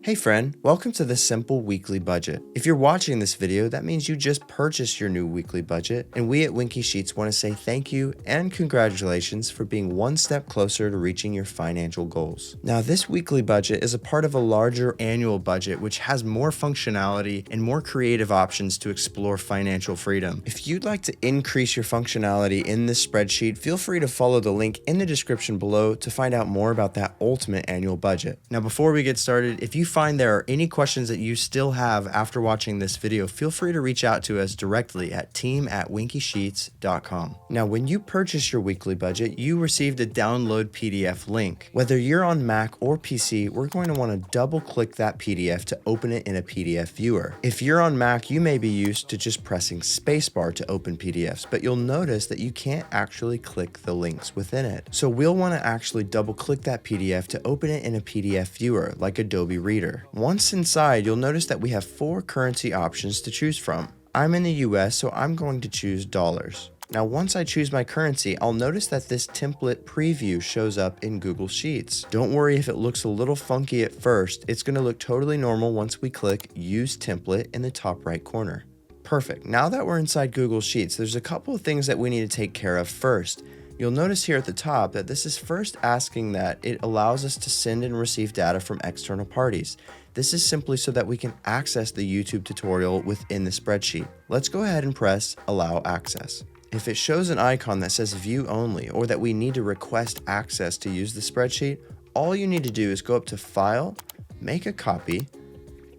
Hey friend, welcome to the Simple Weekly Budget. If you're watching this video, that means you just purchased your new weekly budget, and we at Winky Sheets want to say thank you and congratulations for being one step closer to reaching your financial goals. Now, this weekly budget is a part of a larger annual budget which has more functionality and more creative options to explore financial freedom. If you'd like to increase your functionality in this spreadsheet, feel free to follow the link in the description below to find out more about that ultimate annual budget. Now, before we get started, if you find there are any questions that you still have after watching this video, feel free to reach out to us directly at team@winkysheets.com. Now, when you purchase your weekly budget, you received a download PDF link. Whether you're on Mac or PC, we're going to want to double click that PDF to open it in a PDF viewer. If you're on Mac, you may be used to just pressing spacebar to open PDFs, but you'll notice that you can't actually click the links within it. So we'll want to actually double click that PDF to open it in a PDF viewer like Adobe Reader. Once inside, you'll notice that we have 4 currency options to choose from. I'm in the US, so I'm going to choose dollars. Now, once I choose my currency, I'll notice that this template preview shows up in Google Sheets. Don't worry if it looks a little funky at first. It's going to look totally normal once we click Use Template in the top right corner. Perfect. Now that we're inside Google Sheets, there's a couple of things that we need to take care of first. You'll notice here at the top that this is first asking that it allows us to send and receive data from external parties. This is simply so that we can access the YouTube tutorial within the spreadsheet. Let's go ahead and press Allow Access. If it shows an icon that says View Only or that we need to request access to use the spreadsheet, all you need to do is go up to File, make a copy,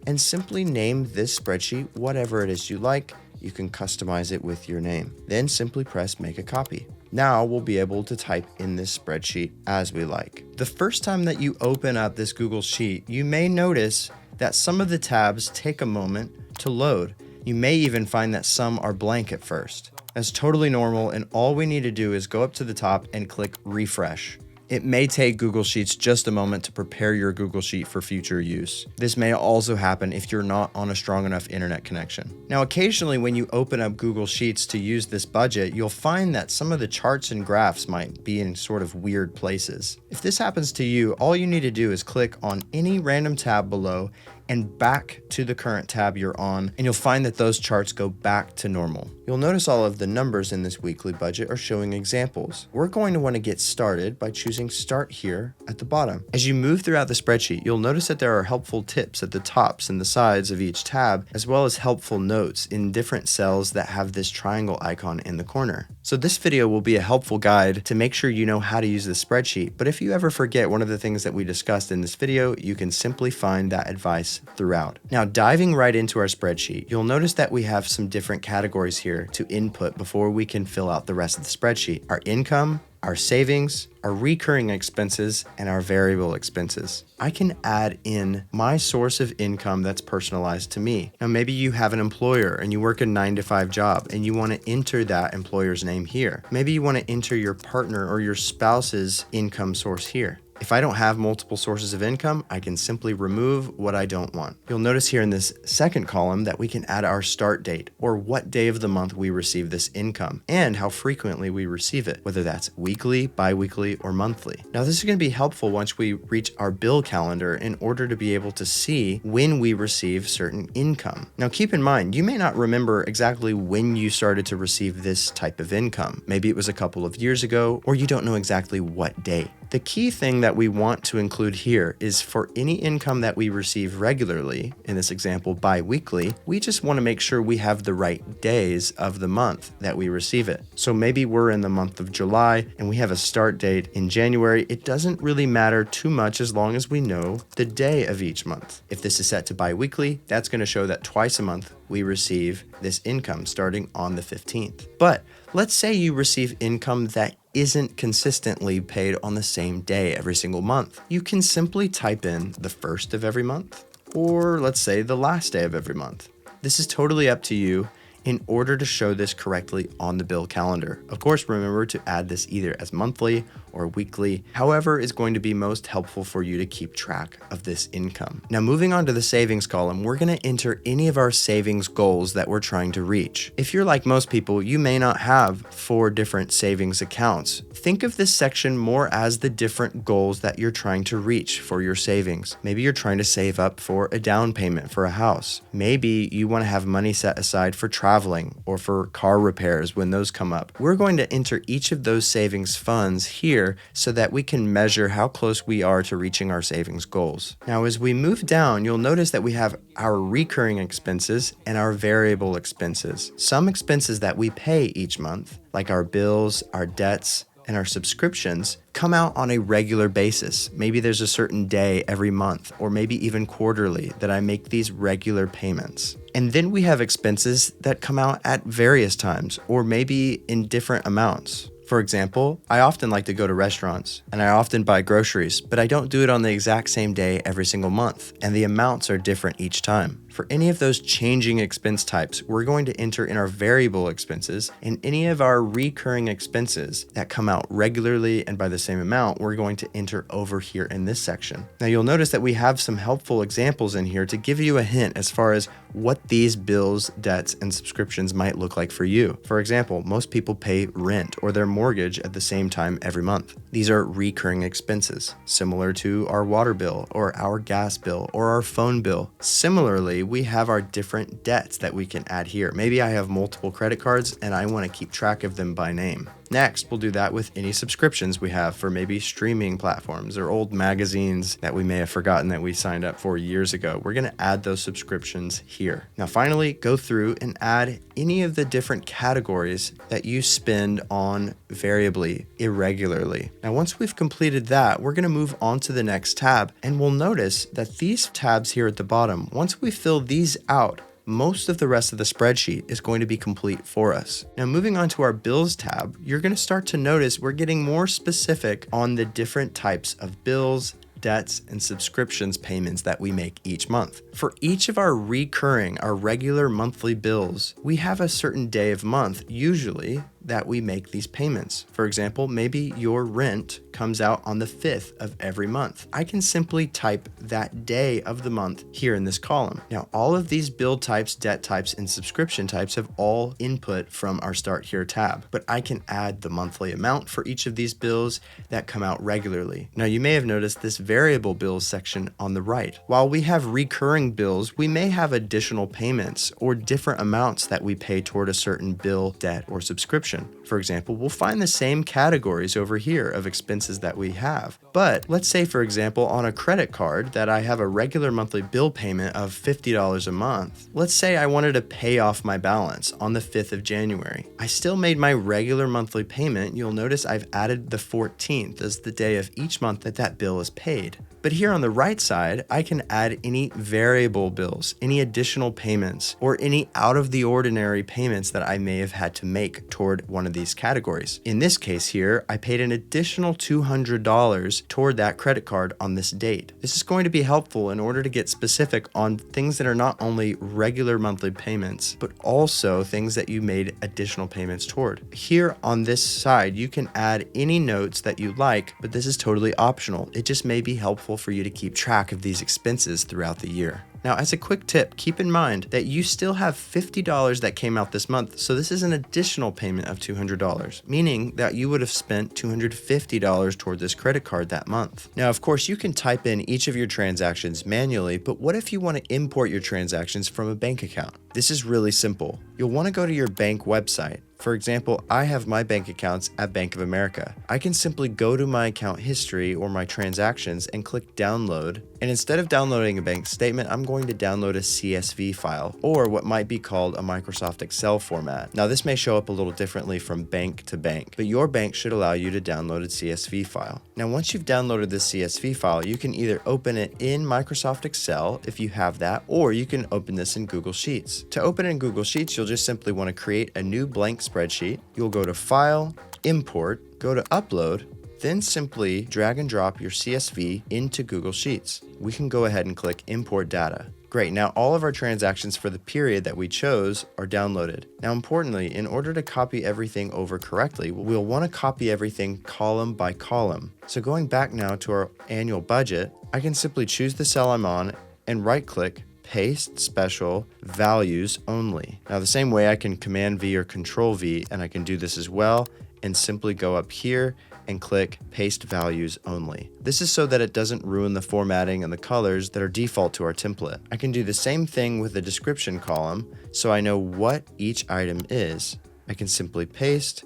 and simply name this spreadsheet whatever it is you like. You can customize it with your name. Then simply press Make a Copy. Now we'll be able to type in this spreadsheet as we like. The first time that you open up this Google Sheet, you may notice that some of the tabs take a moment to load. You may even find that some are blank at first. That's totally normal, and all we need to do is go up to the top and click Refresh. It may take Google Sheets just a moment to prepare your Google Sheet for future use. This may also happen if you're not on a strong enough internet connection. Now, occasionally when you open up Google Sheets to use this budget, you'll find that some of the charts and graphs might be in sort of weird places. If this happens to you, all you need to do is click on any random tab below and back to the current tab you're on, and you'll find that those charts go back to normal. You'll notice all of the numbers in this weekly budget are showing examples. We're going to want to get started by choosing Start here at the bottom. As you move throughout the spreadsheet, you'll notice that there are helpful tips at the tops and the sides of each tab, as well as helpful notes in different cells that have this triangle icon in the corner. So this video will be a helpful guide to make sure you know how to use the spreadsheet, but if you ever forget one of the things that we discussed in this video, you can simply find that advice throughout. Now, diving right into our spreadsheet, you'll notice that we have some different categories here to input before we can fill out the rest of the spreadsheet. Our income, our savings, our recurring expenses, and our variable expenses. I can add in my source of income that's personalized to me. Now, maybe you have an employer and you work a 9-to-5 job and you want to enter that employer's name here. Maybe you want to enter your partner or your spouse's income source here. If I don't have multiple sources of income, I can simply remove what I don't want. You'll notice here in this second column that we can add our start date, or what day of the month we receive this income, and how frequently we receive it, whether that's weekly, bi-weekly, or monthly. Now, this is going to be helpful once we reach our bill calendar in order to be able to see when we receive certain income. Now, keep in mind, you may not remember exactly when you started to receive this type of income. Maybe it was a couple of years ago, or you don't know exactly what day. The key thing that we want to include here is for any income that we receive regularly, in this example bi-weekly, we just want to make sure we have the right days of the month that we receive it. So maybe we're in the month of July and we have a start date in January. It doesn't really matter too much as long as we know the day of each month. If this is set to bi-weekly, that's going to show that twice a month we receive this income starting on the 15th. But let's say you receive income that isn't consistently paid on the same day every single month. You can simply type in the first of every month, or let's say the last day of every month. This is totally up to you in order to show this correctly on the bill calendar. Of course, remember to add this either as monthly or weekly, however is going to be most helpful for you to keep track of this income. Now moving on to the savings column, we're going to enter any of our savings goals that we're trying to reach. If you're like most people, you may not have 4 different savings accounts. Think of this section more as the different goals that you're trying to reach for your savings. Maybe you're trying to save up for a down payment for a house. Maybe you want to have money set aside for traveling or for car repairs when those come up. We're going to enter each of those savings funds here so that we can measure how close we are to reaching our savings goals. Now, as we move down, you'll notice that we have our recurring expenses and our variable expenses. Some expenses that we pay each month, like our bills, our debts, and our subscriptions, come out on a regular basis. Maybe there's a certain day every month, or maybe even quarterly, that I make these regular payments. And then we have expenses that come out at various times, or maybe in different amounts. For example, I often like to go to restaurants, and I often buy groceries, but I don't do it on the exact same day every single month, and the amounts are different each time. For any of those changing expense types, we're going to enter in our variable expenses, and any of our recurring expenses that come out regularly and by the same amount, we're going to enter over here in this section. Now you'll notice that we have some helpful examples in here to give you a hint as far as what these bills, debts, and subscriptions might look like for you. For example, most people pay rent or their mortgage at the same time every month. These are recurring expenses, similar to our water bill or our gas bill or our phone bill. Similarly, we have our different debts that we can add here. Maybe I have multiple credit cards and I want to keep track of them by name. Next, we'll do that with any subscriptions we have for maybe streaming platforms or old magazines that we may have forgotten that we signed up for years ago. We're going to add those subscriptions here. Now, finally, go through and add any of the different categories that you spend on variably, irregularly. Now, once we've completed that, we're going to move on to the next tab, and we'll notice that these tabs here at the bottom, once we fill these out, most of the rest of the spreadsheet is going to be complete for us. Now, moving on to our bills tab, you're going to start to notice we're getting more specific on the different types of bills, debts, and subscriptions payments that we make each month. For each of our regular monthly bills, we have a certain day of month, usually, that we make these payments. For example, maybe your rent comes out on the 5th of every month. I can simply type that day of the month here in this column. Now, all of these bill types, debt types, and subscription types have all input from our Start Here tab, but I can add the monthly amount for each of these bills that come out regularly. Now, you may have noticed this variable bills section on the right. While we have recurring bills, we may have additional payments or different amounts that we pay toward a certain bill, debt, or subscription. For example, we'll find the same categories over here of expenses that we have. But let's say, for example, on a credit card that I have a regular monthly bill payment of $50 a month. Let's say I wanted to pay off my balance on the 5th of January. I still made my regular monthly payment. You'll notice I've added the 14th as the day of each month that bill is paid. But here on the right side, I can add any variable bills, any additional payments, or any out of the ordinary payments that I may have had to make toward one of these categories. In this case here, I paid an additional $200 toward that credit card on this date. This is going to be helpful in order to get specific on things that are not only regular monthly payments, but also things that you made additional payments toward. Here on this side, you can add any notes that you like, but this is totally optional. It just may be helpful for you to keep track of these expenses throughout the year. Now, as a quick tip, keep in mind that you still have $50 that came out this month, so this is an additional payment of $200, meaning that you would have spent $250 toward this credit card that month. Now, of course, you can type in each of your transactions manually, but what if you want to import your transactions from a bank account? This is really simple. You'll want to go to your bank website. For example, I have my bank accounts at Bank of America. I can simply go to my account history or my transactions and click download. And instead of downloading a bank statement, I'm going to download a CSV file, or what might be called a Microsoft Excel format. Now, this may show up a little differently from bank to bank, but your bank should allow you to download a CSV file. Now, once you've downloaded this CSV file, you can either open it in Microsoft Excel if you have that, or you can open this in Google Sheets. To open in Google Sheets, you'll just simply want to create a new blank spreadsheet. You'll go to File, Import, go to Upload, then simply drag and drop your CSV into Google Sheets. We can go ahead and click Import Data. Great, now all of our transactions for the period that we chose are downloaded. Now importantly, in order to copy everything over correctly, we'll want to copy everything column by column. So going back now to our annual budget, I can simply choose the cell I'm on and right-click, Paste Special Values Only. Now the same way I can Command V or Control V, and I can do this as well, and simply go up here and click Paste Values Only. This is so that it doesn't ruin the formatting and the colors that are default to our template. I can do the same thing with the description column, so I know what each item is. I can simply paste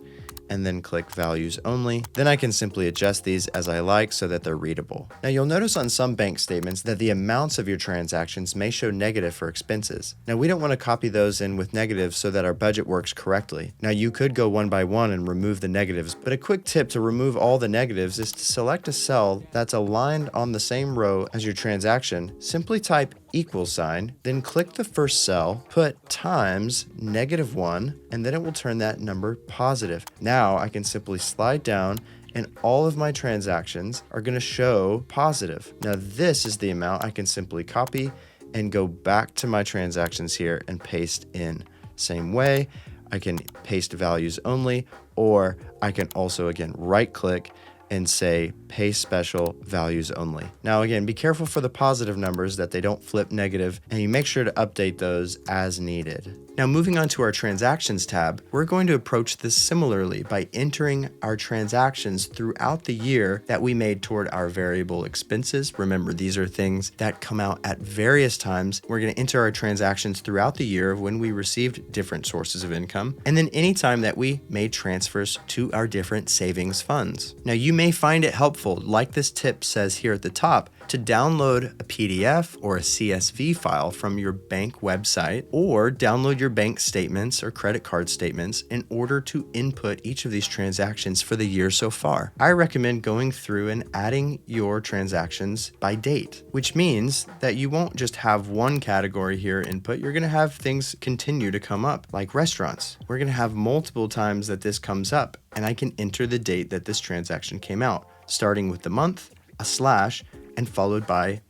and then click Values Only. Then I can simply adjust these as I like so that they're readable. Now you'll notice on some bank statements that the amounts of your transactions may show negative for expenses. Now we don't want to copy those in with negatives so that our budget works correctly. Now you could go one by one and remove the negatives, but a quick tip to remove all the negatives is to select a cell that's aligned on the same row as your transaction. Simply type $, then click the first cell, put times -1, and then it will turn that number positive. Now I can simply slide down and all of my transactions are going to show positive. Now this is the amount I can simply copy and go back to my transactions here and paste in. Same way, I can paste values only, or I can also again right click and say Paste Special Values Only. Now again, be careful for the positive numbers that they don't flip negative, and you make sure to update those as needed. Now moving on to our Transactions tab, we're going to approach this similarly by entering our transactions throughout the year that we made toward our variable expenses. Remember, these are things that come out at various times. We're going to enter our transactions throughout the year when we received different sources of income, and then anytime that we made transfers to our different savings funds. Now you may find it helpful, like this tip says here at the top, to download a PDF or a CSV file from your bank website, or download your bank statements or credit card statements in order to input each of these transactions for the year so far. I recommend going through and adding your transactions by date, which means that you won't just have one category here input, you're gonna have things continue to come up, like restaurants. We're gonna have multiple times that this comes up, and I can enter the date that this transaction came out, starting with the month, a slash, and followed by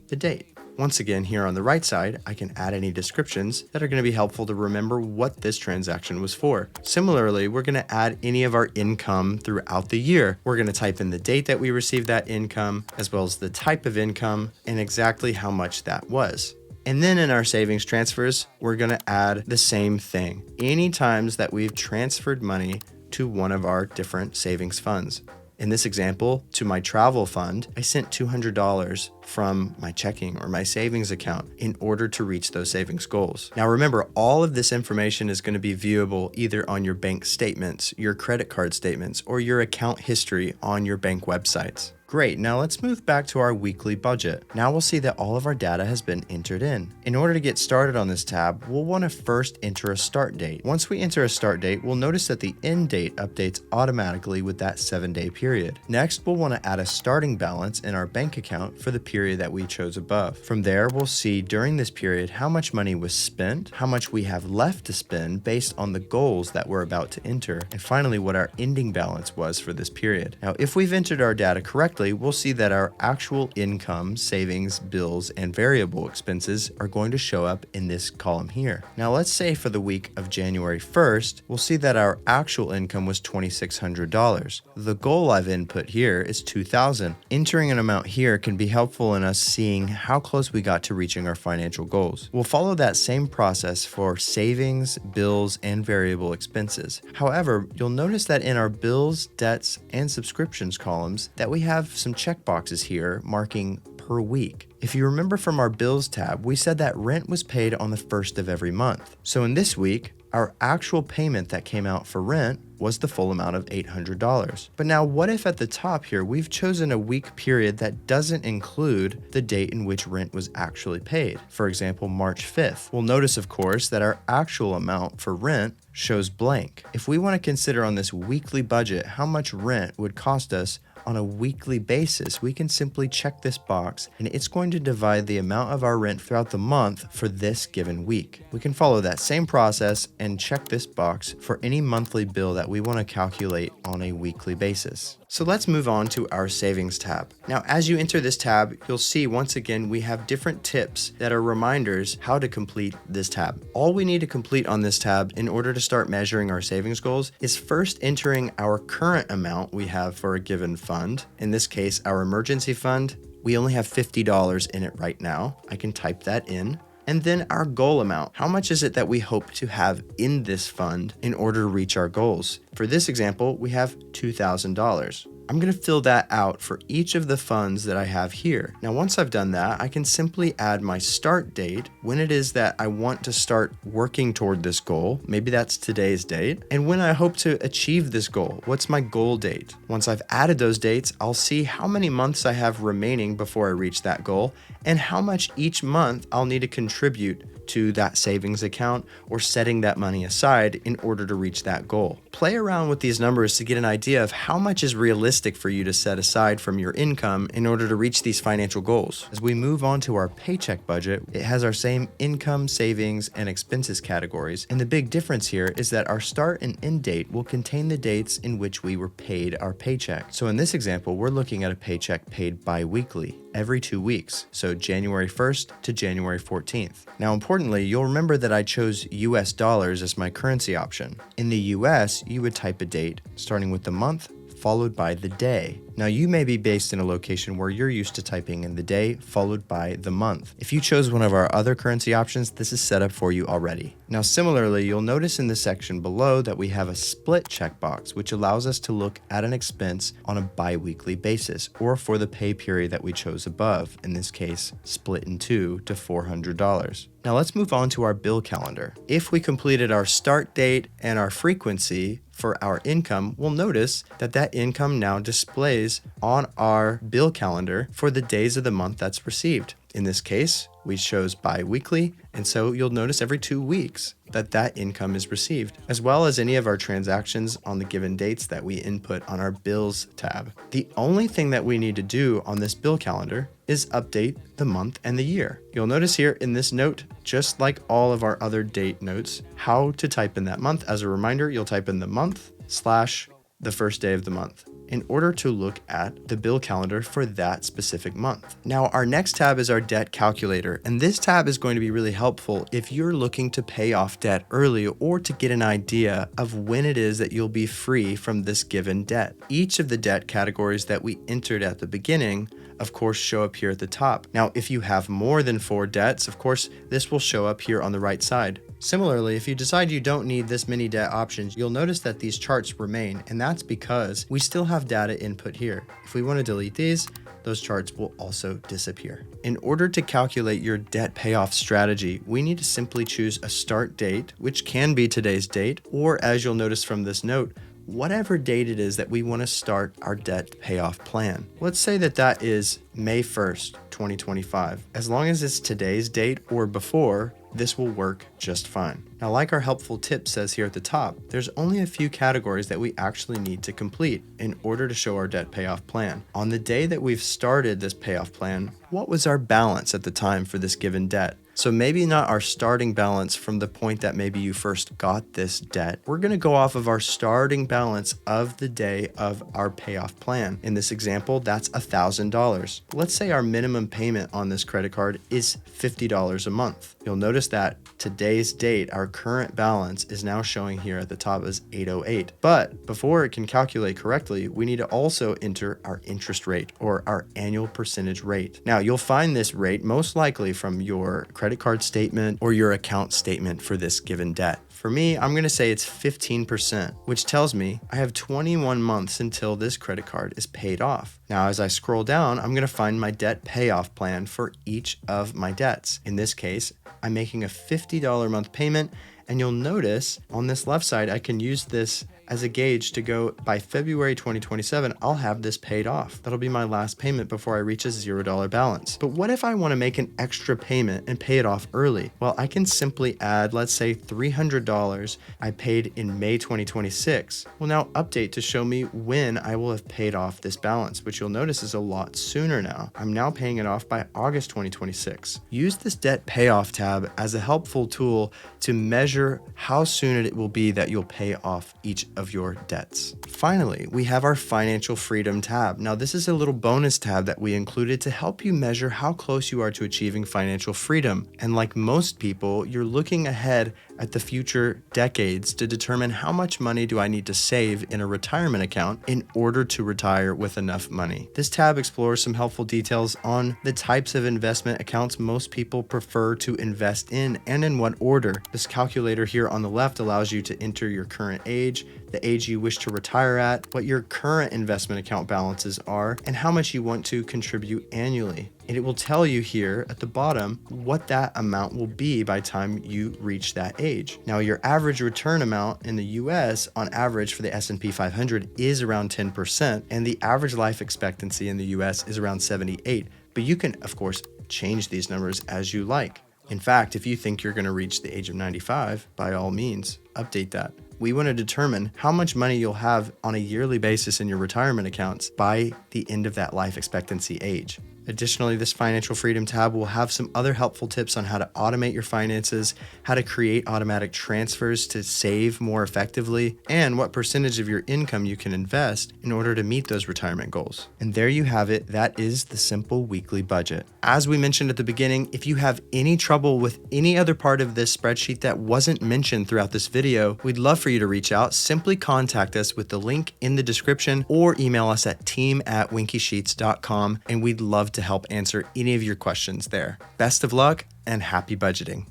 the date. Once again, here on the right side, I can add any descriptions that are going to be helpful to remember what this transaction was for. Similarly, we're going to add any of our income throughout the year. We're going to type in the date that we received that income, as well as the type of income and exactly how much that was. And then in our savings transfers, we're going to add the same thing. Any times that we've transferred money to one of our different savings funds. In this example, to my travel fund, I sent $200 from my checking or my savings account in order to reach those savings goals. Now remember, all of this information is going to be viewable either on your bank statements, your credit card statements, or your account history on your bank websites. Great, now let's move back to our weekly budget. Now we'll see that all of our data has been entered in. In order to get started on this tab, we'll want to first enter a start date. Once we enter a start date, we'll notice that the end date updates automatically with that 7-day period. Next, we'll want to add a starting balance in our bank account for the period that we chose above. From there, we'll see during this period how much money was spent, how much we have left to spend based on the goals that we're about to enter, and finally what our ending balance was for this period. Now, if we've entered our data correctly, we'll see that our actual income, savings, bills, and variable expenses are going to show up in this column here. Now let's say for the week of January 1st, we'll see that our actual income was $2,600. The goal I've input here is $2,000. Entering an amount here can be helpful in us seeing how close we got to reaching our financial goals. We'll follow that same process for savings, bills, and variable expenses. However, you'll notice that in our bills, debts, and subscriptions columns that we have some checkboxes here marking per week. If you remember from our bills tab, we said that rent was paid on the 1st of every month. So in this week, our actual payment that came out for rent was the full amount of $800. But now what if at the top here, we've chosen a week period that doesn't include the date in which rent was actually paid? For example, March 5th. We'll notice, of course, that our actual amount for rent shows blank. If we want to consider on this weekly budget how much rent would cost us on a weekly basis, we can simply check this box and it's going to divide the amount of our rent throughout the month for this given week. We can follow that same process and check this box for any monthly bill that we want to calculate on a weekly basis. So let's move on to our savings tab. Now, as you enter this tab, you'll see once again we have different tips that are reminders how to complete this tab. All we need to complete on this tab in order to start measuring our savings goals is first entering our current amount we have for a given fund. In this case, our emergency fund. We only have $50 in it right now. I can type that in. And then our goal amount. How much is it that we hope to have in this fund in order to reach our goals? For this example, we have $2,000. I'm going to fill that out for each of the funds that I have here. Now, once I've done that, I can simply add my start date, when it is that I want to start working toward this goal. Maybe that's today's date. And when I hope to achieve this goal, what's my goal date? Once I've added those dates, I'll see how many months I have remaining before I reach that goal and how much each month I'll need to contribute to that savings account or setting that money aside in order to reach that goal. Play around with these numbers to get an idea of how much is realistic for you to set aside from your income in order to reach these financial goals. As we move on to our paycheck budget, it has our same income, savings, and expenses categories. And the big difference here is that our start and end date will contain the dates in which we were paid our paycheck. So in this example, we're looking at a paycheck paid bi-weekly, every 2 weeks. So January 1st to January 14th. Now, importantly, you'll remember that I chose US dollars as my currency option. In the US, you would type a date starting with the month followed by the day. Now, you may be based in a location where you're used to typing in the day followed by the month. If you chose one of our other currency options, this is set up for you already. Now, similarly, you'll notice in the section below that we have a split checkbox, which allows us to look at an expense on a bi-weekly basis or for the pay period that we chose above, in this case, split in two to $400. Now, let's move on to our bill calendar. If we completed our start date and our frequency for our income, we'll notice that that income now displays on our bill calendar for the days of the month that's received. In this case, we chose bi-weekly, and so you'll notice every 2 weeks that that income is received, as well as any of our transactions on the given dates that we input on our bills tab. The only thing that we need to do on this bill calendar is update the month and the year. You'll notice here in this note, just like all of our other date notes, how to type in that month. As a reminder, you'll type in the month / the first day of the month in order to look at the bill calendar for that specific month. Now, our next tab is our debt calculator, and this tab is going to be really helpful if you're looking to pay off debt early or to get an idea of when it is that you'll be free from this given debt. Each of the debt categories that we entered at the beginning, of course, show up here at the top. Now, if you have more than 4 debts, of course, this will show up here on the right side. Similarly, if you decide you don't need this many debt options, you'll notice that these charts remain, and that's because we still have data input here. If we want to delete these, those charts will also disappear. In order to calculate your debt payoff strategy, we need to simply choose a start date, which can be today's date, or as you'll notice from this note, whatever date it is that we want to start our debt payoff plan. Let's say that that is May 1st, 2025. As long as it's today's date or before, this will work just fine. Now, like our helpful tip says here at the top, there's only a few categories that we actually need to complete in order to show our debt payoff plan. On the day that we've started this payoff plan, what was our balance at the time for this given debt? So maybe not our starting balance from the point that maybe you first got this debt. We're going to go off of our starting balance of the day of our payoff plan. In this example, that's $1,000. Let's say our minimum payment on this credit card is $50 a month. You'll notice that today's date, our current balance is now showing here at the top as $808. But before it can calculate correctly, we need to also enter our interest rate or our annual percentage rate. Now, you'll find this rate most likely from your credit card statement or your account statement for this given debt. For me, I'm going to say it's 15%, which tells me I have 21 months until this credit card is paid off. Now, as I scroll down, I'm going to find my debt payoff plan for each of my debts. In this case, I'm making a $50 a month payment, and you'll notice on this left side, I can use this as a gauge to go by February 2027, I'll have this paid off. That'll be my last payment before I reach a $0 balance. But what if I want to make an extra payment and pay it off early? Well, I can simply add, let's say $300 I paid in May 2026. Will now update to show me when I will have paid off this balance, which you'll notice is a lot sooner now. I'm now paying it off by August 2026. Use this debt payoff tab as a helpful tool to measure how soon it will be that you'll pay off each of your debts. Finally, we have our Financial Freedom tab. Now, this is a little bonus tab that we included to help you measure how close you are to achieving financial freedom. And like most people, you're looking ahead at the future decades to determine how much money do I need to save in a retirement account in order to retire with enough money. This tab explores some helpful details on the types of investment accounts most people prefer to invest in and in what order. This calculator here on the left allows you to enter your current age, the age you wish to retire at, what your current investment account balances are, and how much you want to contribute annually. And it will tell you here at the bottom what that amount will be by the time you reach that age. Now, your average return amount in the US on average for the S&P 500 is around 10%, and the average life expectancy in the US is around 78. But you can, of course, change these numbers as you like. In fact, if you think you're going to reach the age of 95, by all means, update that. We want to determine how much money you'll have on a yearly basis in your retirement accounts by the end of that life expectancy age. Additionally, this Financial Freedom tab will have some other helpful tips on how to automate your finances, how to create automatic transfers to save more effectively, and what percentage of your income you can invest in order to meet those retirement goals. And there you have it. That is the simple weekly budget. As we mentioned at the beginning, if you have any trouble with any other part of this spreadsheet that wasn't mentioned throughout this video, we'd love for you to reach out. Simply contact us with the link in the description or email us at team@winkysheets.com, and we'd love to help answer any of your questions there. Best of luck and happy budgeting.